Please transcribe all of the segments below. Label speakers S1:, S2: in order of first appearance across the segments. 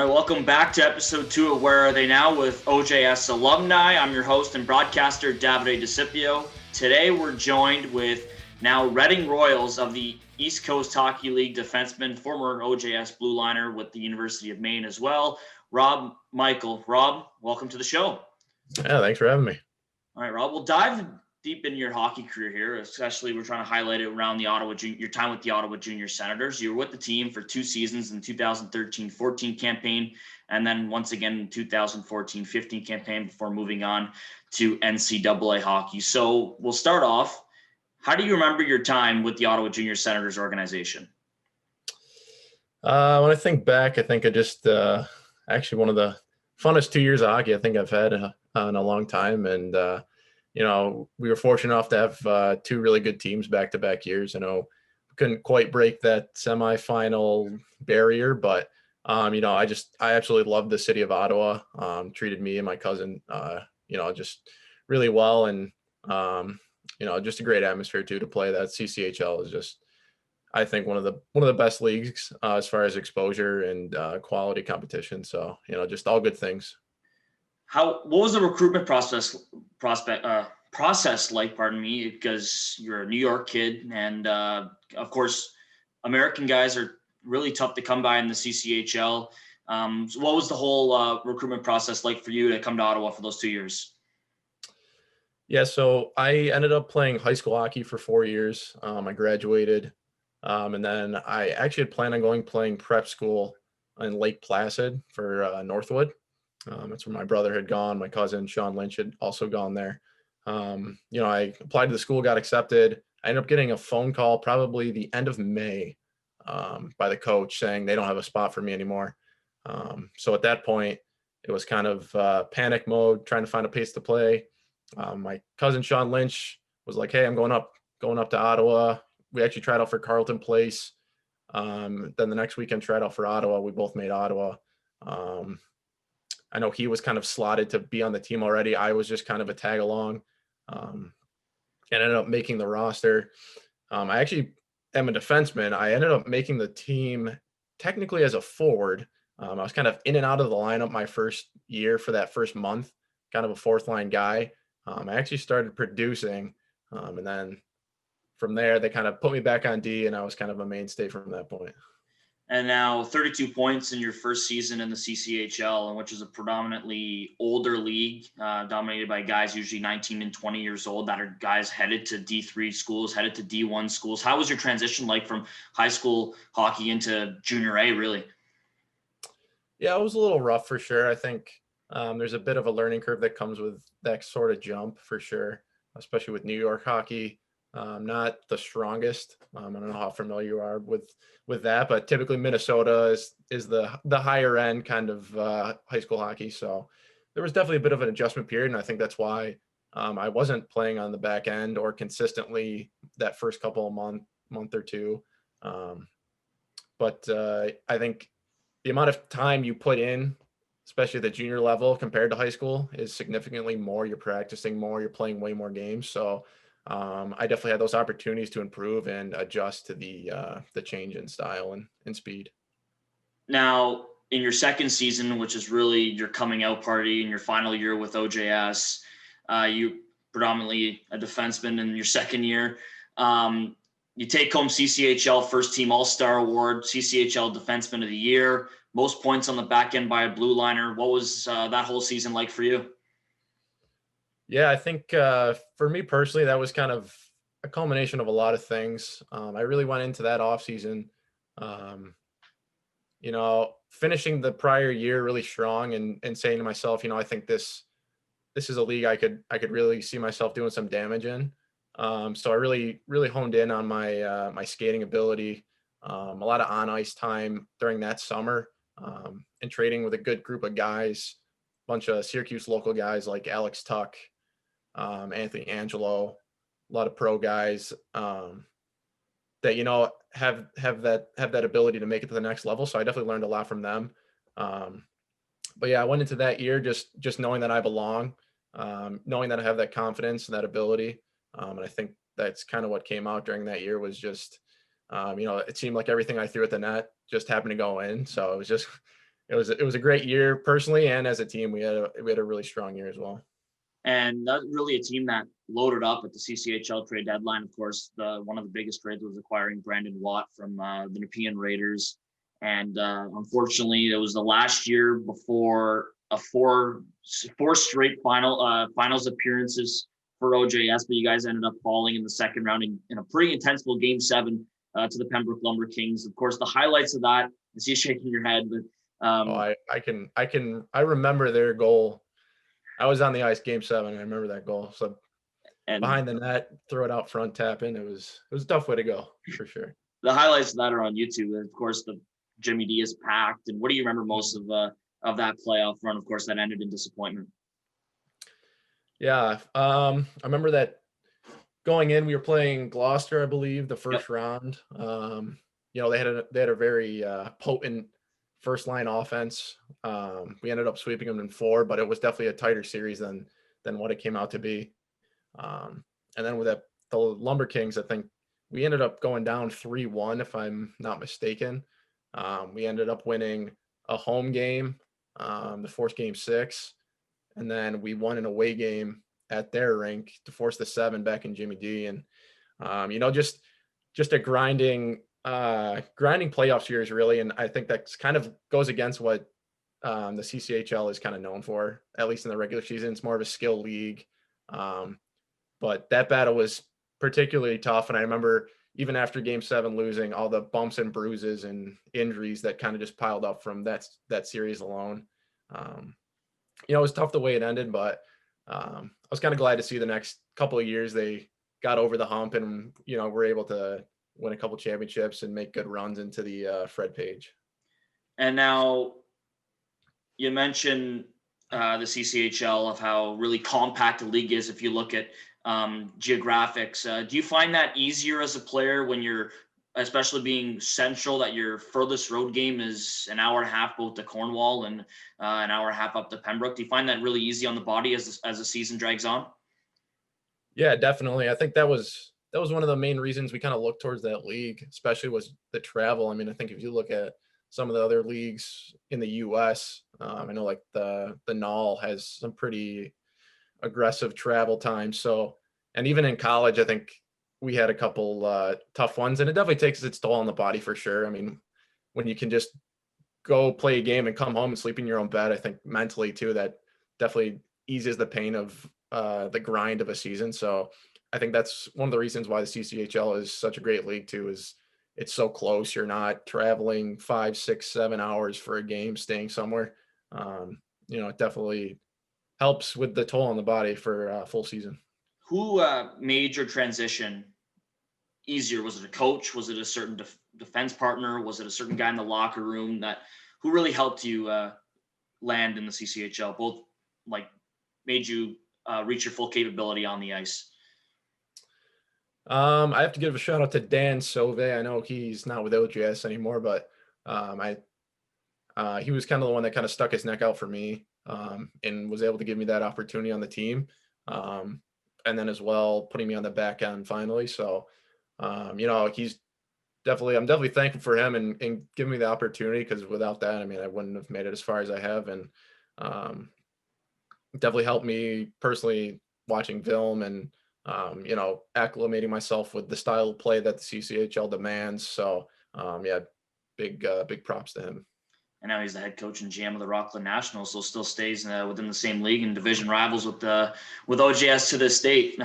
S1: All right, welcome back to episode 2 of Where Are They Now with OJS alumni. I'm your host and broadcaster, Davide Disipo. Today we're joined with now Reading Royals of the East Coast Hockey League defenseman, former OJS blue liner with the University of Maine as well, Rob Michel. Rob, welcome to the show.
S2: Yeah, thanks for having me.
S1: All right, Rob, we'll dive deep into your hockey career here, especially we're trying to highlight it around the your time with the Ottawa Junior Senators. You were with the team for 2 seasons in the 2013-14 campaign, and then once again in 2014-15 campaign before moving on to NCAA hockey. So we'll start off. How do you remember your time with the Ottawa Junior Senators organization?
S2: When I think back, I think I just actually one of the funnest 2 years of hockey I think I've had in a long time, and we were fortunate enough to have 2 really good teams back-to-back years. I know we couldn't quite break that semifinal barrier, but I absolutely loved the city of Ottawa. Treated me and my cousin, just really well, and just a great atmosphere too to play. That CCHL is just, I think, one of the best leagues as far as exposure and quality competition. So just all good things.
S1: What was the recruitment process like, because you're a New York kid, and of course American guys are really tough to come by in the CCHL. So what was the whole recruitment process like for you to come to Ottawa for those 2 years?
S2: Yeah, so I ended up playing high school hockey for 4 years. I graduated, and then I actually had planned on playing prep school in Lake Placid for Northwood. That's where my brother had gone. My cousin, Sean Lynch, had also gone there. I applied to the school, got accepted. I ended up getting a phone call probably the end of May by the coach saying they don't have a spot for me anymore. So at that point, it was kind of panic mode, trying to find a place to play. My cousin, Sean Lynch, was like, hey, I'm going up to Ottawa. We actually tried out for Carleton Place. Then the next weekend tried out for Ottawa. We both made Ottawa. I know he was kind of slotted to be on the team already. I was just kind of a tag along, and ended up making the roster. I actually am a defenseman. I ended up making the team technically as a forward. I was kind of in and out of the lineup my first year for that first month, kind of a fourth line guy. I actually started producing, and then from there they kind of put me back on D, and I was kind of a mainstay from that point.
S1: And now 32 points in your first season in the CCHL, which is a predominantly older league, dominated by guys usually 19 and 20 years old that are guys headed to D3 schools, headed to D1 schools. How was your transition like from high school hockey into junior A, really?
S2: Yeah, it was a little rough for sure. I think there's a bit of a learning curve that comes with that sort of jump for sure, especially with New York hockey. Not the strongest. I don't know how familiar you are with that, but typically Minnesota is the higher end kind of high school hockey. So there was definitely a bit of an adjustment period, and I think that's why I wasn't playing on the back end or consistently that first couple of month or two. But I think the amount of time you put in, especially at the junior level compared to high school, is significantly more. You're practicing more, you're playing way more games. So I definitely had those opportunities to improve and adjust to the change in style and speed.
S1: Now, in your second season, which is really your coming out party in your final year with OJS, you predominantly a defenseman in your second year. You take home CCHL First Team All-Star Award, CCHL Defenseman of the Year, most points on the back end by a blue liner. What was that whole season like for you?
S2: Yeah, I think for me personally, that was kind of a culmination of a lot of things. I really went into that offseason, finishing the prior year really strong and saying to myself, I think this is a league I could really see myself doing some damage in. So I really, really honed in on my skating ability, a lot of on ice time during that summer, and trading with a good group of guys, a bunch of Syracuse local guys like Alex Tuck, Anthony Angelo, a lot of pro guys that have that ability to make it to the next level. So I definitely learned a lot from them. But yeah, I went into that year just knowing that I belong, knowing that I have that confidence and that ability. And I think that's kind of what came out during that year was just, it seemed like everything I threw at the net just happened to go in. So it it was a great year personally, and as a team, we had a really strong year as well.
S1: And that's really a team that loaded up at the CCHL trade deadline. Of course, one of the biggest trades was acquiring Brandon Watt from the Nepean Raiders. And unfortunately, it was the last year before a four straight finals appearances for OJS, but you guys ended up falling in the second round in a pretty intense Game 7 to the Pembroke Lumber Kings. Of course, the highlights of that, I see you shaking your head, but
S2: I remember their goal. I was on the ice Game 7. I remember that goal. So behind the net, throw it out front, tap in. It was a tough way to go for sure.
S1: The highlights of that are on YouTube. And of course, the Jimmy D is packed. And what do you remember most of that playoff run? Of course, that ended in disappointment.
S2: Yeah, I remember that going in. We were playing Gloucester, I believe, the first round. They had a very potent first line offense. We ended up sweeping them in 4, but it was definitely a tighter series than what it came out to be. And then with the Lumber Kings, I think we ended up going down 3-1, if I'm not mistaken. We ended up winning a home game, the forced Game 6, and then we won an away game at their rink to force the 7 back in Jimmy D. And just a grinding playoff series, really. And I think that kind of goes against what the CCHL is kind of known for, at least in the regular season. It's more of a skill league. But that battle was particularly tough. And I remember even after Game 7 losing, all the bumps and bruises and injuries that kind of just piled up from that series alone. It was tough the way it ended, but I was kind of glad to see the next couple of years they got over the hump and, were able to win a couple championships and make good runs into the Fred Page.
S1: And now you mentioned the CCHL, of how really compact the league is if you look at geographics. Do you find that easier as a player when you're, especially being central, that your furthest road game is an hour and a half both to Cornwall and an hour and a half up to Pembroke? Do you find that really easy on the body as the season drags on?
S2: Yeah, definitely. I think that was one of the main reasons we kind of looked towards that league, especially was the travel. I mean, I think if you look at some of the other leagues in the U.S., I know like the NAL has some pretty aggressive travel time. So, and even in college, I think we had a couple tough ones, and it definitely takes its toll on the body for sure. I mean, when you can just go play a game and come home and sleep in your own bed, I think mentally too, that definitely eases the pain of the grind of a season. So I think that's one of the reasons why the CCHL is such a great league too, is it's so close. You're not traveling 5, 6, 7 hours for a game, staying somewhere. It definitely helps with the toll on the body for a full season.
S1: Who made your transition easier? Was it a coach? Was it a certain defense partner? Was it a certain guy in the locker room who really helped you land in the CCHL? Both made you reach your full capability on the ice.
S2: I have to give a shout out to Dan Sauvé. I know he's not with OJS anymore, but he was kind of the one that kind of stuck his neck out for me and was able to give me that opportunity on the team. And then as well, putting me on the back end finally. So, I'm definitely thankful for him and giving me the opportunity, because without that, I mean, I wouldn't have made it as far as I have. And definitely helped me personally watching film and, acclimating myself with the style of play that the CCHL demands. So, big props to him.
S1: And now he's the head coach and GM of the Rockland Nationals, so still stays within the same league and division rivals with OJS to this date.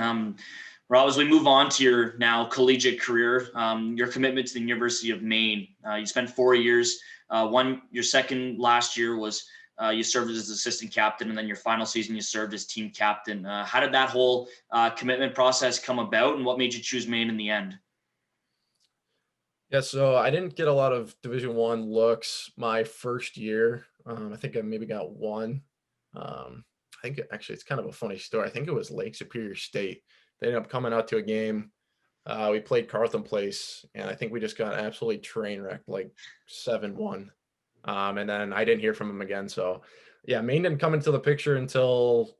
S1: Rob, as we move on to your now collegiate career, your commitment to the University of Maine, you spent 4 years. Your second last year was you served as assistant captain, and then your final season you served as team captain. How did that whole commitment process come about, and what made you choose Maine in the end?
S2: Yeah, so I didn't get a lot of Division I looks my first year. I think I maybe got one. I think actually it's kind of a funny story. I think it was Lake Superior State. They ended up coming out to a game. We played Carleton Place, and I think we just got absolutely train wrecked, like 7-1. And then I didn't hear from him again. So, yeah, Maine didn't come into the picture until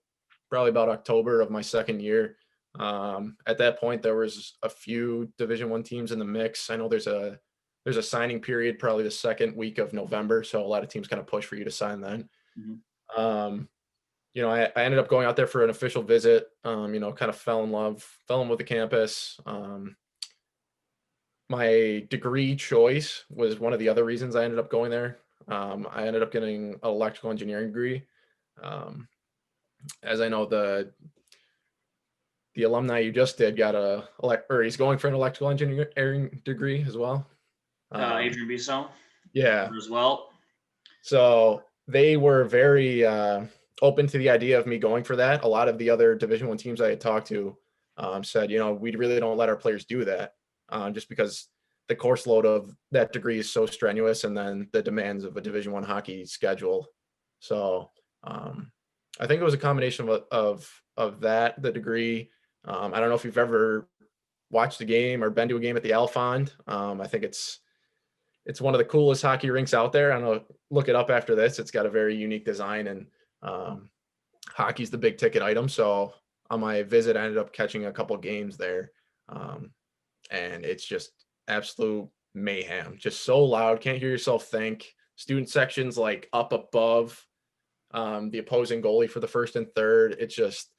S2: probably about October of my second year. At that point, there was a few Division I teams in the mix. I know there's there's a signing period, probably the second week of November. So a lot of teams kind of push for you to sign then.
S1: Mm-hmm.
S2: I ended up going out there for an official visit, kind of fell in with the campus. My degree choice was one of the other reasons I ended up going there. I ended up getting an electrical engineering degree. As I know, the alumni you just did got he's going for an electrical engineering degree as well.
S1: Adrian Bissell.
S2: Yeah.
S1: As well.
S2: So they were very open to the idea of me going for that. A lot of the other Division I teams I had talked to said, we really don't let our players do that just because the course load of that degree is so strenuous, and then the demands of a Division I hockey schedule. So I think it was a combination of that, the degree. I don't know if you've ever watched a game or been to a game at the Alfond. I think it's one of the coolest hockey rinks out there. I don't know, look it up after this. It's got a very unique design, and hockey's the big ticket item. So on my visit, I ended up catching a couple games there. And it's just absolute mayhem, just so loud. Can't hear yourself think. Student sections like up above the opposing goalie for the first and third. It's just,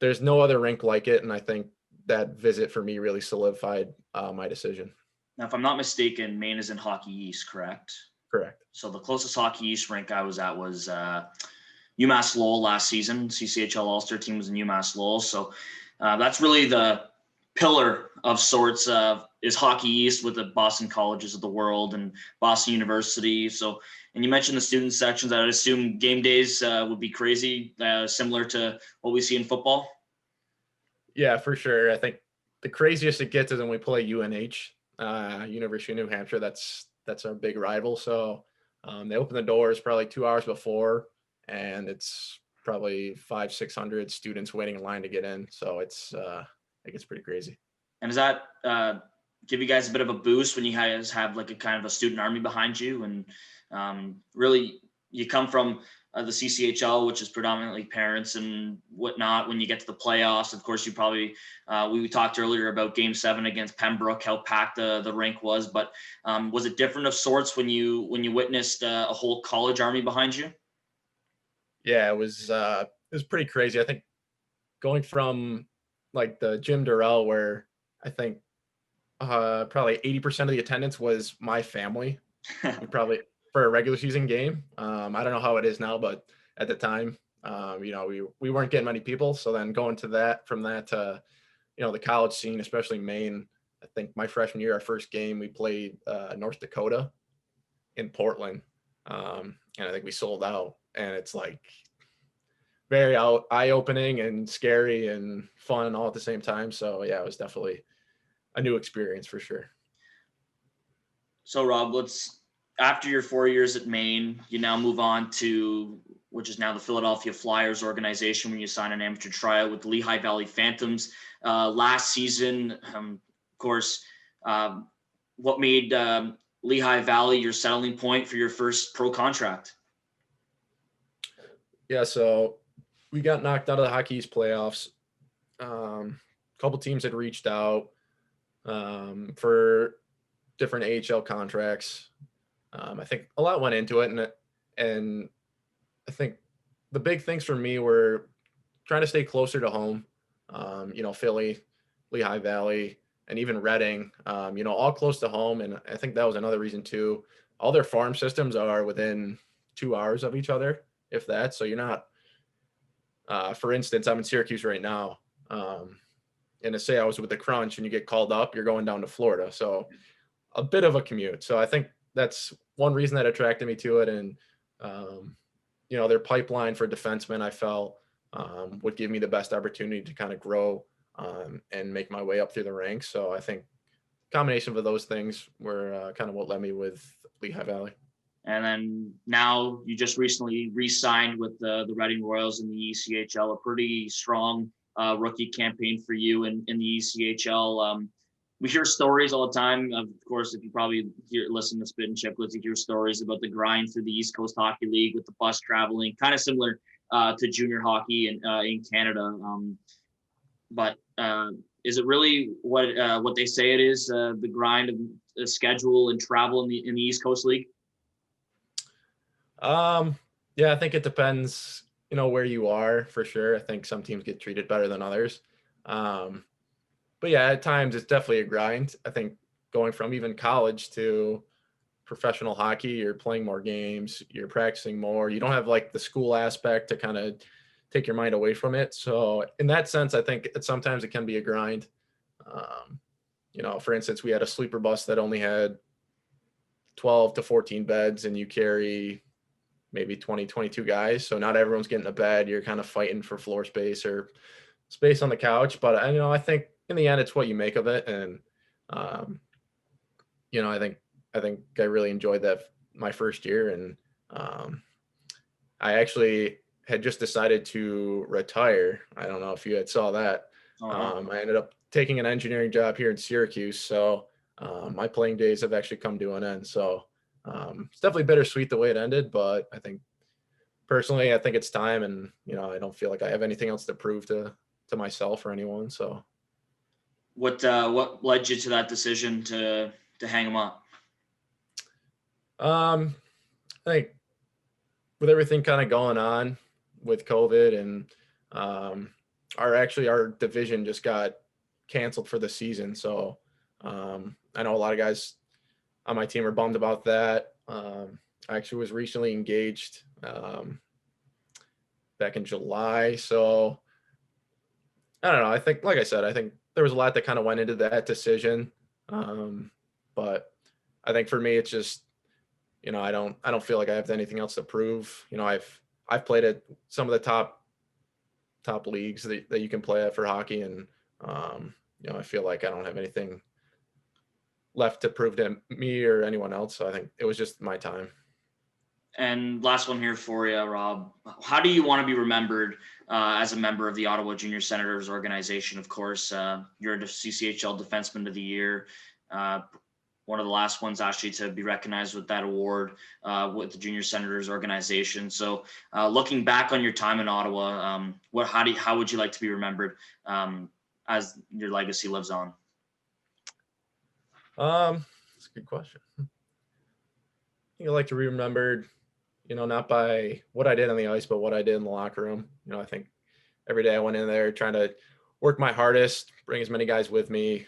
S2: there's no other rink like it. And I think that visit for me really solidified my decision.
S1: Now, if I'm not mistaken, Maine is in Hockey East, correct?
S2: Correct.
S1: So the closest Hockey East rink I was at was UMass Lowell last season. CCHL All-Star team was in UMass Lowell. So that's really the pillar of sorts is Hockey East with the Boston colleges of the world and Boston University. So, and you mentioned the student sections. I would assume game days would be crazy, similar to what we see in football.
S2: Yeah, for sure. I think the craziest it gets is when we play UNH, University of New Hampshire. That's our big rival. So they open the doors probably 2 hours before, and it's probably 500-600 students waiting in line to get in. So it gets pretty crazy.
S1: And does that give you guys a bit of a boost when you guys have like a kind of a student army behind you? And really, you come from the CCHL, which is predominantly parents and whatnot. When you get to the playoffs, of course, you probably we talked earlier about Game 7 against Pembroke, how packed the rink was. But was it different of sorts when you witnessed a whole college army behind you?
S2: Yeah, it was pretty crazy. I think going from like the Jim Durrell, where I think probably 80% of the attendance was my family. We probably for a regular season game. I don't know how it is now, but at the time, we weren't getting many people. So then going to that, from that to, the college scene, especially Maine. I think my freshman year, our first game, we played North Dakota in Portland. And I think we sold out, and it's like very eye-opening and scary and fun all at the same time. So yeah, it was definitely a new experience for sure.
S1: So Rob, after your 4 years at Maine, you now move on to, which is now the Philadelphia Flyers organization, when you sign an amateur tryout with the Lehigh Valley Phantoms last season. Of course, what made Lehigh Valley your settling point for your first pro contract?
S2: Yeah, so we got knocked out of the Hockey East playoffs. A couple teams had reached out for different AHL contracts. I think a lot went into it, and I think the big things for me were trying to stay closer to home. Philly, Lehigh Valley, and even Reading, all close to home. And I think that was another reason too. All their farm systems are within 2 hours of each other, if that. So you're not, for instance, I'm in Syracuse right now. And to say I was with the Crunch and you get called up, you're going down to Florida. So a bit of a commute. So I think that's one reason that attracted me to it. And, their pipeline for defensemen, I felt would give me the best opportunity to kind of grow and make my way up through the ranks. So I think combination of those things were kind of what led me with Lehigh Valley.
S1: And then now you just recently re-signed with the Reading Royals in the ECHL, a pretty strong rookie campaign for you in the ECHL. We hear stories all the time. Of course, if you probably listen to Spit and Chicklets, you hear stories about the grind through the East Coast Hockey League with the bus traveling, kind of similar to junior hockey in Canada. But is it really what they say it is? The grind of the schedule and travel in the East Coast League.
S2: Yeah, I think it depends, where you are for sure. I think some teams get treated better than others. But yeah, at times it's definitely a grind. I think going from even college to professional hockey, you're playing more games, you're practicing more. You don't have like the school aspect to kind of take your mind away from it. So in that sense, I think sometimes it can be a grind. For instance, we had a sleeper bus that only had 12 to 14 beds, and you carry maybe 20, 22 guys. So not everyone's getting a bed. You're kind of fighting for floor space or space on the couch. But I think in the end, it's what you make of it. And, I think I really enjoyed that my first year. And I actually had just decided to retire. I don't know if you had saw that. I ended up taking an engineering job here in Syracuse. So my playing days have actually come to an end. So it's definitely bittersweet the way it ended, but I think personally, I think it's time, and I don't feel like I have anything else to prove to myself or anyone. So,
S1: what led you to that decision to hang them up?
S2: I think with everything kind of going on with COVID, and our division just got canceled for the season. So I know a lot of guys on my team are bummed about that. I actually was recently engaged back in July. So I don't know. I think, like I said, I think there was a lot that kind of went into that decision. But I think for me, it's just, I don't feel like I have anything else to prove. I've played at some of the top leagues that you can play at for hockey. And, I feel like I don't have anything left to prove to me or anyone else. So I think it was just my time.
S1: And last one here for you, Rob. How do you want to be remembered as a member of the Ottawa Junior Senators organization? Of course, you're the CCHL Defenseman of the Year. One of the last ones actually to be recognized with that award with the Junior Senators organization. So looking back on your time in Ottawa, how would you like to be remembered as your legacy lives on?
S2: That's a good question. I think I'd like to be remembered, not by what I did on the ice, but what I did in the locker room. I think every day I went in there trying to work my hardest, bring as many guys with me,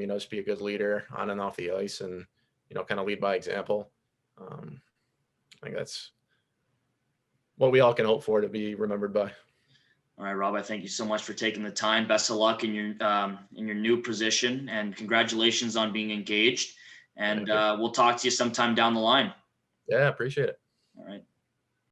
S2: just be a good leader on and off the ice, and, kind of lead by example. I think that's what we all can hope for, to be remembered by.
S1: All right, Rob, I thank you so much for taking the time. Best of luck in your new position, and congratulations on being engaged. And we'll talk to you sometime down the line.
S2: Yeah, appreciate it.
S1: All right.